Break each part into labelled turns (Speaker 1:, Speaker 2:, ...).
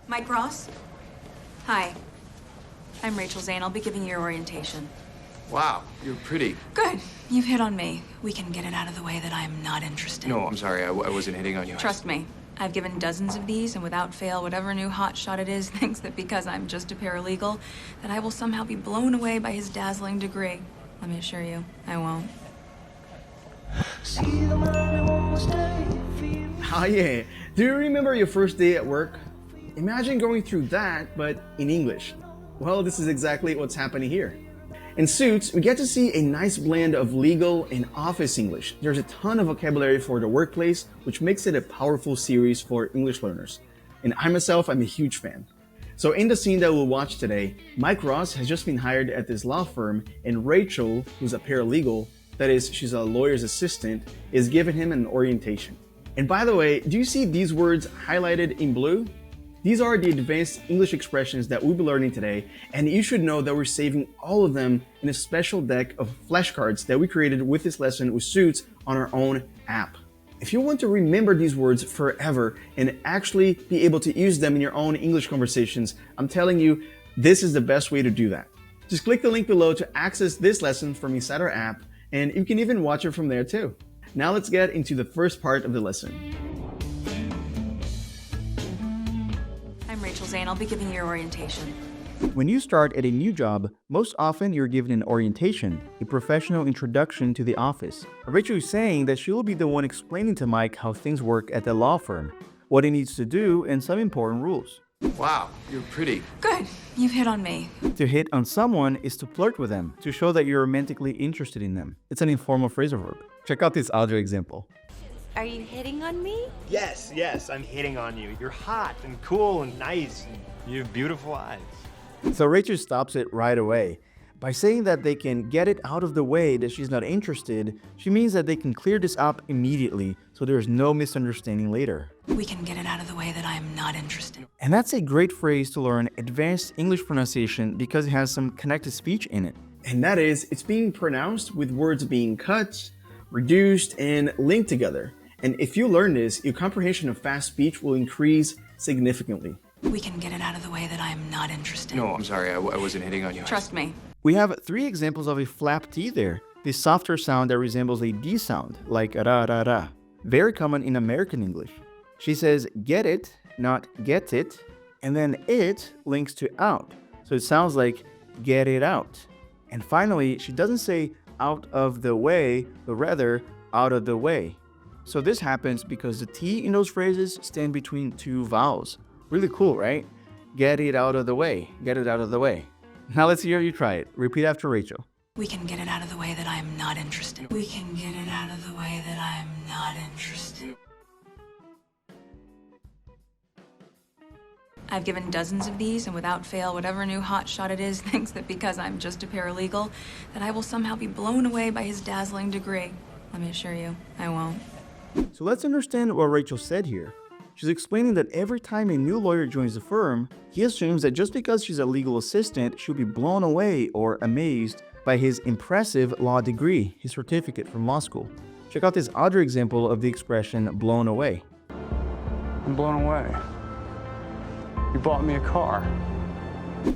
Speaker 1: Mike Ross? Hi. I'm Rachel Zane. I'll be giving you your orientation.
Speaker 2: Wow, you're pretty.
Speaker 1: Good. You've hit on me. We can get it out of the way that I'm not interested.
Speaker 2: No, I'm sorry. I wasn't hitting on you.
Speaker 1: Trust me. I've given dozens of these, and without fail, whatever new hotshot it is thinks that because I'm just a paralegal, that I will somehow be blown away by his dazzling degree. Let me assure you, I won't.
Speaker 3: Oh yeah. Do you remember your first day at work? Imagine going through that, but in English. Well, this is exactly what's happening here. In Suits, we get to see a nice blend of legal and office English. There's a ton of vocabulary for the workplace, which makes it a powerful series for English learners. And I'm a huge fan. So in the scene that we'll watch today, Mike Ross has just been hired at this law firm, and Rachel, who's a paralegal, that is, she's a lawyer's assistant, is giving him an orientation. And by the way, do you see these words highlighted in blue? These are the advanced English expressions that we'll be learning today, and you should know that we're saving all of them in a special deck of flashcards that we created with this lesson with Suits on our own app. If you want to remember these words forever and actually be able to use them in your own English conversations, I'm telling you, this is the best way to do that. Just click the link below to access this lesson from inside our app, and you can even watch it from there too. Now let's get into the first part of the lesson.
Speaker 1: I'm Rachel Zane. I'll be giving you your orientation.
Speaker 4: When you start at a new job, most often you're given an orientation, a professional introduction to the office. Rachel is saying that she will be the one explaining to Mike how things work at the law firm, what he needs to do, and some important rules.
Speaker 2: Wow, you're pretty.
Speaker 1: Good. You've hit on me.
Speaker 4: To hit on someone is to flirt with them, to show that you're romantically interested in them. It's an informal phrasal verb. Check out this audio example.
Speaker 5: Are you hitting on me?
Speaker 6: Yes, I'm hitting on you. You're hot and cool and nice, and you have beautiful eyes.
Speaker 4: So Rachel stops it right away. By saying that they can get it out of the way that she's not interested, she means that they can clear this up immediately so there's no misunderstanding later.
Speaker 1: We can get it out of the way that I am not interested.
Speaker 4: And that's a great phrase to learn advanced English pronunciation because it has some connected speech in it.
Speaker 3: And that is, it's being pronounced with words being cut, reduced, and linked together. And if you learn this, your comprehension of fast speech will increase significantly.
Speaker 1: We can get it out of the way that I am not interested.
Speaker 2: No, I'm sorry. I wasn't hitting on you.
Speaker 1: Trust me.
Speaker 4: We have 3 examples of a flap T there, this softer sound that resembles a D sound, like ra ra ra. Very common in American English. She says get it, not get it, and then it links to out. So it sounds like get it out. And finally, she doesn't say out of the way, but rather out of the way. So this happens because the T in those phrases stand between 2 vowels. Really cool, right? Get it out of the way. Get it out of the way. Now let's hear you try it. Repeat after Rachel.
Speaker 1: We can get it out of the way that I am not interested. We can get it out of the way that I am not interested. I've given dozens of these, and without fail, whatever new hotshot it is thinks that because I'm just a paralegal, that I will somehow be blown away by his dazzling degree. Let me assure you, I won't.
Speaker 4: So let's understand what Rachel said here. She's explaining that every time a new lawyer joins the firm, he assumes that just because she's a legal assistant, she'll be blown away or amazed by his impressive law degree, his certificate from law school. Check out this other example of the expression blown away.
Speaker 7: I'm blown away. You bought me a car.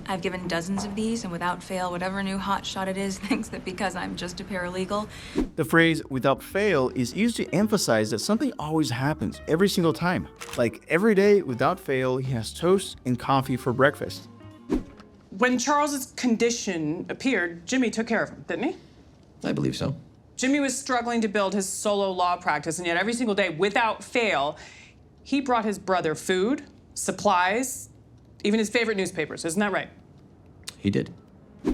Speaker 1: I've given dozens of these, and without fail, whatever new hotshot it is thinks that because I'm just a paralegal.
Speaker 4: The phrase without fail is used to emphasize that something always happens every single time. Like every day, without fail, he has toast and coffee for breakfast.
Speaker 8: When Charles's condition appeared, Jimmy took care of him, didn't he?
Speaker 9: I believe so.
Speaker 8: Jimmy was struggling to build his solo law practice, and yet every single day, without fail, he brought his brother food, supplies, even his favorite newspapers. Isn't that right?
Speaker 9: He did.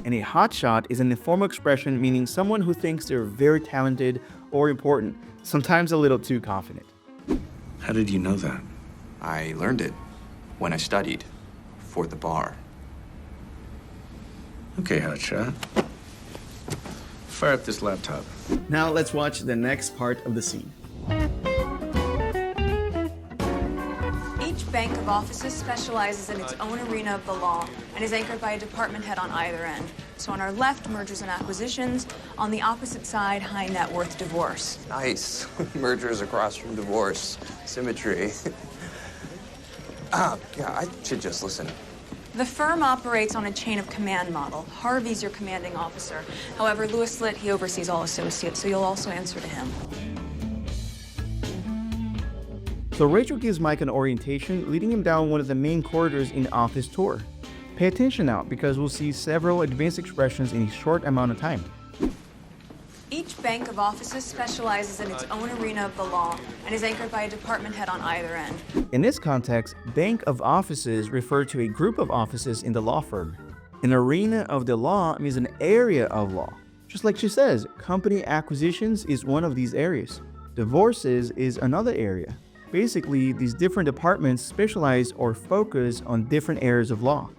Speaker 4: And a hotshot is an informal expression meaning someone who thinks they're very talented or important, sometimes a little too confident.
Speaker 9: How did you know that?
Speaker 2: I learned it when I studied for the bar.
Speaker 9: Okay, hotshot. Fire up this laptop.
Speaker 3: Now let's watch the next part of the scene.
Speaker 1: Each bank of offices specializes in its own arena of the law and is anchored by a department head on either end. So on our left, mergers and acquisitions. On the opposite side, high net worth divorce.
Speaker 2: Nice. Mergers across from divorce. Symmetry. Yeah, I should just listen.
Speaker 1: The firm operates on a chain of command model. Harvey's your commanding officer. However, Louis Litt, he oversees all associates, so you'll also answer to him.
Speaker 4: So Rachel gives Mike an orientation, leading him down one of the main corridors in the office tour. Pay attention now, because we'll see several advanced expressions in a short amount of time.
Speaker 1: Each bank of offices specializes in its own arena of the law and is anchored by a department head on either end.
Speaker 4: In this context, bank of offices refer to a group of offices in the law firm. An arena of the law means an area of law. Just like she says, company acquisitions is one of these areas. Divorces is another area. Basically, these different departments specialize or focus on different areas of law.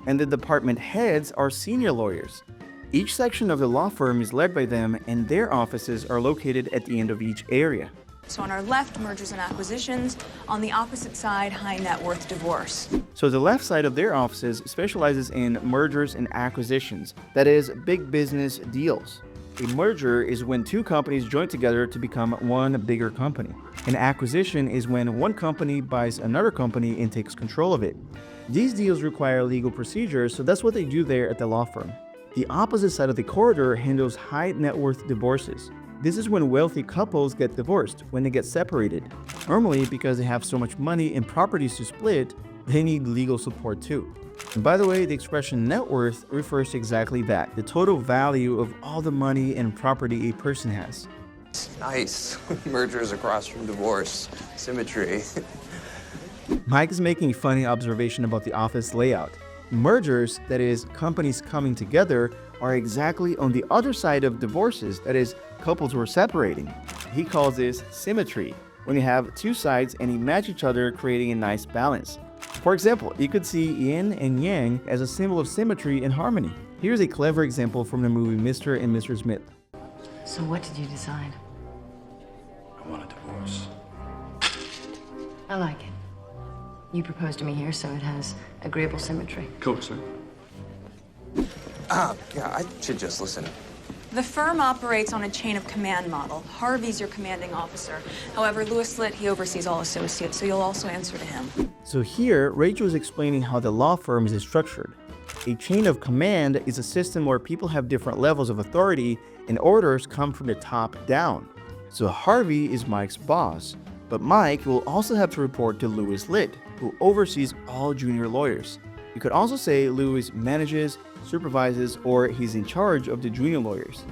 Speaker 4: And the department heads are senior lawyers. Each section of the law firm is led by them, and their offices are located at the end of each area.
Speaker 1: So on our left, mergers and acquisitions. On the opposite side, high net worth divorce.
Speaker 4: So the left side of their offices specializes in mergers and acquisitions, that is, big business deals. A merger is when two companies join together to become one bigger company. An acquisition is when one company buys another company and takes control of it. These deals require legal procedures, so that's what they do there at the law firm. The opposite side of the corridor handles high net worth divorces. This is when wealthy couples get divorced, when they get separated. Normally, because they have so much money and properties to split, they need legal support too. And by the way, the expression net worth refers to exactly that, the total value of all the money and property a person has.
Speaker 2: Nice. Mergers across from divorce. Symmetry.
Speaker 4: Mike is making a funny observation about the office layout. Mergers, that is, companies coming together, are exactly on the other side of divorces, that is, couples who are separating. He calls this symmetry, when you have two sides and they match each other, creating a nice balance. For example, you could see yin and yang as a symbol of symmetry and harmony. Here's a clever example from the movie Mr. and Mrs. Smith.
Speaker 10: So what did you decide?
Speaker 9: I want a divorce.
Speaker 10: I like it. You proposed to me here, so it has agreeable symmetry.
Speaker 9: Cool, sir.
Speaker 2: Yeah, I should just listen.
Speaker 1: The firm operates on a chain of command model. Harvey's your commanding officer. However, Louis Litt, he oversees all associates, so you'll also answer to him.
Speaker 4: So here, Rachel is explaining how the law firm is structured. A chain of command is a system where people have different levels of authority and orders come from the top down. So Harvey is Mike's boss, but Mike will also have to report to Louis Litt, who oversees all junior lawyers. You could also say Louis manages, supervises, or he's in charge of the junior lawyers.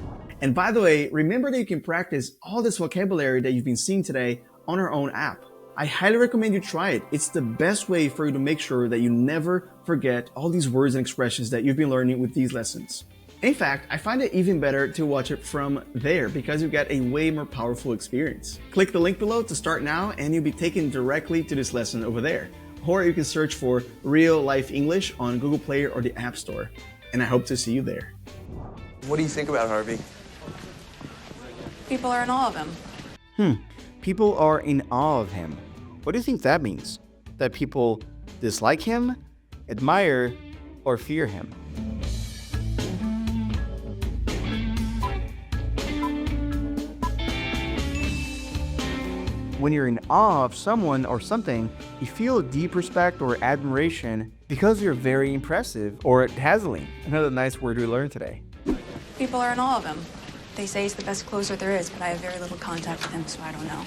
Speaker 3: And by the way, remember that you can practice all this vocabulary that you've been seeing today on our own app. I highly recommend you try it. It's the best way for you to make sure that you never forget all these words and expressions that you've been learning with these lessons. In fact, I find it even better to watch it from there because you get a way more powerful experience. Click the link below to start now and you'll be taken directly to this lesson over there. Or you can search for Real Life English on Google Play or the App Store. And I hope to see you there.
Speaker 2: What do you think about Harvey?
Speaker 1: People are in awe of him.
Speaker 4: People are in awe of him. What do you think that means? That people dislike him, admire, or fear him? When you're in awe of someone or something, you feel deep respect or admiration because you're very impressive or dazzling. Another nice word we learned today.
Speaker 1: People are in awe of him. They say he's the best closer there is, but I have very little contact with him, so I don't know.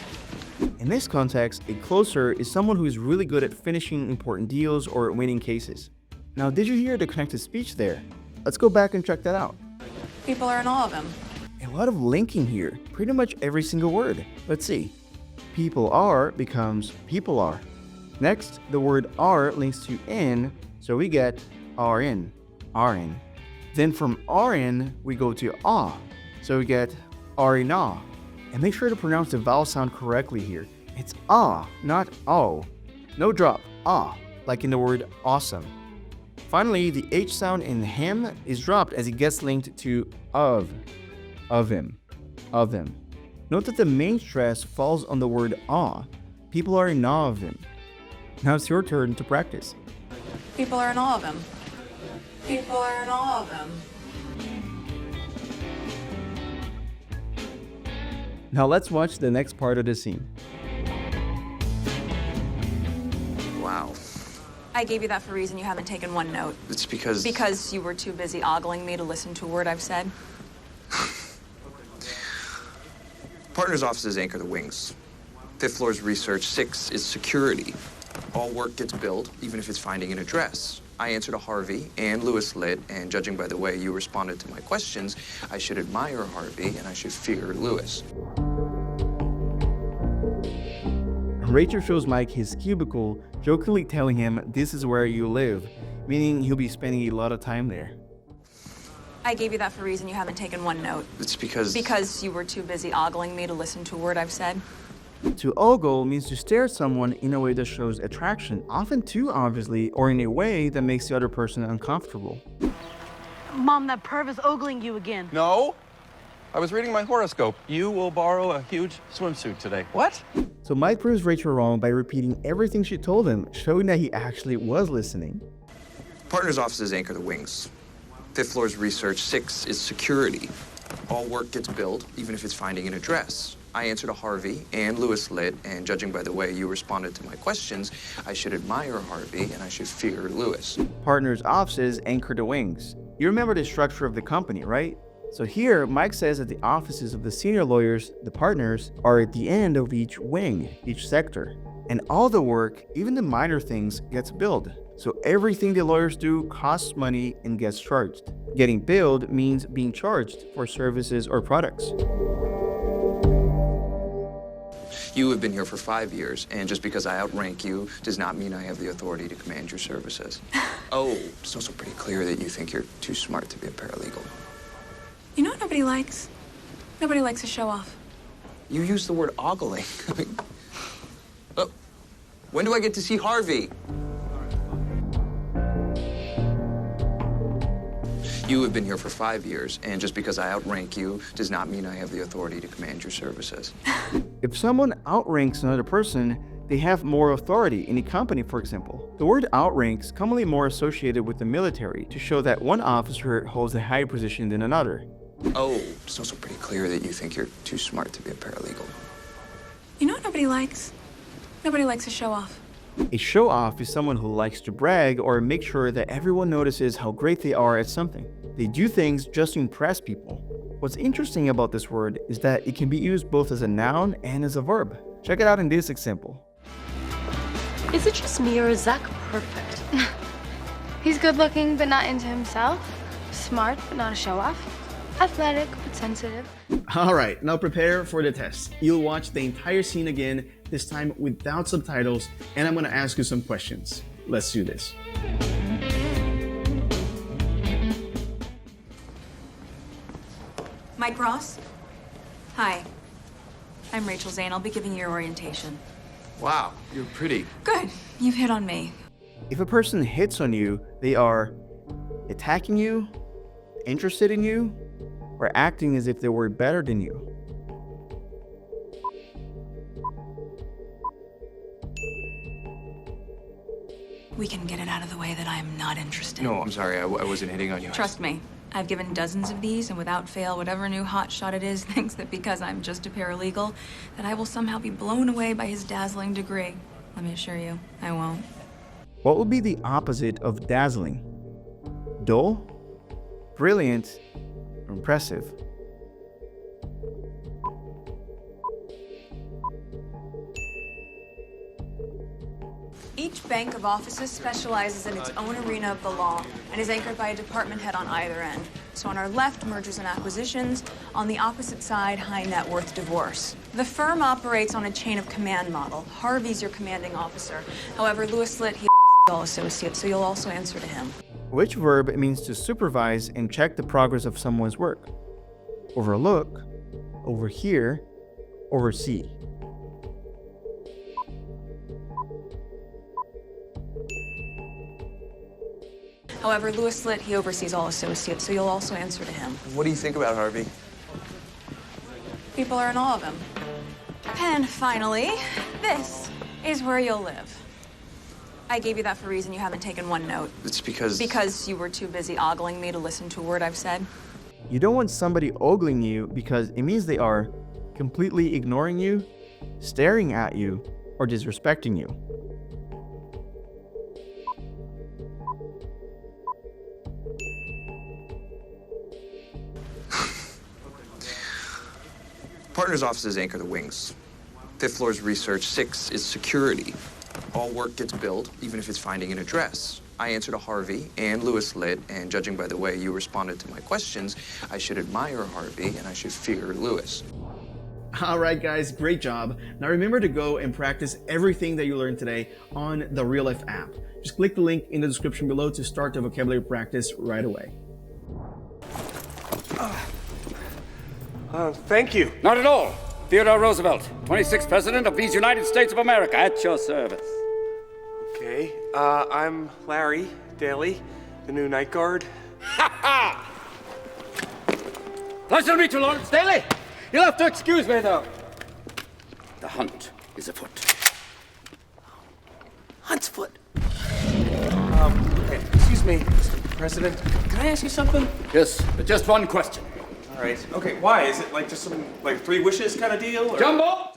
Speaker 4: In this context, a closer is someone who is really good at finishing important deals or winning cases. Now, did you hear the connected speech there? Let's go back and check that out.
Speaker 1: People are in awe of him.
Speaker 4: A lot of linking here, pretty much every single word. Let's see. People are becomes people are. Next, the word are links to in, so we get are in. Then from are in, we go to ah, so we get are in awe. And make sure to pronounce the vowel sound correctly here. It's ah, not oh. No drop, ah, like in the word awesome. Finally, the H sound in him is dropped as it gets linked to of him. Note that the main stress falls on the word awe. People are in awe of him. Now it's your turn to practice.
Speaker 1: People are in awe of him. People are in awe of him.
Speaker 4: Now let's watch the next part of the scene.
Speaker 2: Wow.
Speaker 1: I gave you that for a reason. You haven't taken one note.
Speaker 2: It's because...
Speaker 1: Because you were too busy ogling me to listen to a word I've said.
Speaker 2: Partners' offices anchor the wings. 5th floor is research, 6 is security. All work gets billed, even if it's finding an address. I answer to Harvey and Lewis Litt, and judging by the way you responded to my questions, I should admire Harvey and I should fear Lewis.
Speaker 4: Rachel shows Mike his cubicle, jokingly telling him this is where you live, meaning he'll be spending a lot of time there.
Speaker 1: I gave you that for a reason. You haven't taken one note.
Speaker 2: It's because...
Speaker 1: Because you were too busy ogling me to listen to a word I've said.
Speaker 4: To ogle means to stare at someone in a way that shows attraction, often too obviously, or in a way that makes the other person uncomfortable.
Speaker 11: Mom, that perv is ogling you again.
Speaker 9: No, I was reading my horoscope. You will borrow a huge swimsuit today. What?
Speaker 4: So Mike proves Rachel wrong by repeating everything she told him, showing that he actually was listening.
Speaker 2: Partners' offices anchor the wings. 5th floor is research, 6 is security. All work gets billed, even if it's finding an address. I answer to Harvey and Lewis Litt, and judging by the way you responded to my questions, I should admire Harvey and I should fear Lewis.
Speaker 4: Partners' offices anchor the wings. You remember the structure of the company, right? So here, Mike says that the offices of the senior lawyers, the partners, are at the end of each wing, each sector. And all the work, even the minor things, gets billed. So everything the lawyers do costs money and gets charged. Getting billed means being charged for services or products.
Speaker 2: You have been here for 5 years, and just because I outrank you does not mean I have the authority to command your services. Oh, it's also pretty clear that you think you're too smart to be a paralegal.
Speaker 1: You know what nobody likes? Nobody likes a show-off.
Speaker 2: You used the word ogling. Oh, when do I get to see Harvey? You have been here for 5 years, and just because I outrank you does not mean I have the authority to command your services.
Speaker 4: If someone outranks another person, they have more authority in a company, for example. The word outranks commonly more associated with the military to show that one officer holds a higher position than another.
Speaker 2: Oh, it's also pretty clear that you think you're too smart to be a paralegal.
Speaker 1: You know what nobody likes? Nobody likes a show-off.
Speaker 4: A show-off is someone who likes to brag or make sure that everyone notices how great they are at something. They do things just to impress people. What's interesting about this word is that it can be used both as a noun and as a verb. Check it out in this example.
Speaker 11: Is it just me or is Zach perfect?
Speaker 12: He's good looking but not into himself. Smart but not a show-off. Athletic but sensitive.
Speaker 3: Alright, now prepare for the test. You'll watch the entire scene again, this time without subtitles, and I'm gonna ask you some questions. Let's do this.
Speaker 1: Mike Ross? Hi. I'm Rachel Zane. I'll be giving you your orientation.
Speaker 2: Wow, you're pretty.
Speaker 1: Good. You've hit on me.
Speaker 4: If a person hits on you, they are attacking you, interested in you, or acting as if they were better than you.
Speaker 1: We can get it out of the way that I am not interested.
Speaker 2: No, I'm sorry, I wasn't hitting on you.
Speaker 1: Trust me. I've given dozens of these, and without fail, whatever new hotshot it is thinks that because I'm just a paralegal, that I will somehow be blown away by his dazzling degree. Let me assure you, I won't.
Speaker 4: What would be the opposite of dazzling? Dull? Brilliant? Impressive?
Speaker 1: Each bank of offices specializes in its own arena of the law and is anchored by a department head on either end. So on our left, mergers and acquisitions. On the opposite side, high net worth divorce. The firm operates on a chain of command model. Harvey's your commanding officer. However, Lewis Litt, he oversees all associates, so you'll also answer to him.
Speaker 4: Which verb means to supervise and check the progress of someone's work? Overlook, overhear, oversee.
Speaker 1: However, Lewis Litt, he oversees all associates, so you'll also answer to him.
Speaker 2: What do you think about Harvey?
Speaker 1: People are in awe of him. And finally, this is where you'll live. I gave you that for a reason. You haven't taken one note.
Speaker 2: It's because...
Speaker 1: Because you were too busy ogling me to listen to a word I've said.
Speaker 4: You don't want somebody ogling you because it means they are completely ignoring you, staring at you, or disrespecting you.
Speaker 2: Partners' offices anchor the wings. 5th floor is research, 6 is security. All work gets billed, even if it's finding an address. I answer to Harvey and Lewis lit, and judging by the way you responded to my questions, I should admire Harvey and I should fear Lewis.
Speaker 3: All right, guys, great job. Now remember to go and practice everything that you learned today on the Real Life app. Just click the link in the description below to start the vocabulary practice right away.
Speaker 13: Thank you.
Speaker 14: Not at all. Theodore Roosevelt, 26th President of these United States of America, at your service.
Speaker 13: Okay, I'm Larry Daly, the new night guard.
Speaker 14: Ha ha! Pleasure to meet you, Lawrence Daly. You'll have to excuse me, though. The hunt is afoot.
Speaker 13: Hunt's foot. Excuse me, Mr. President. Can I ask you something?
Speaker 14: Yes, but just one question.
Speaker 13: All right. Okay, why? Is it like just some, like, 3 wishes kind of deal? Or?
Speaker 14: Jumbo!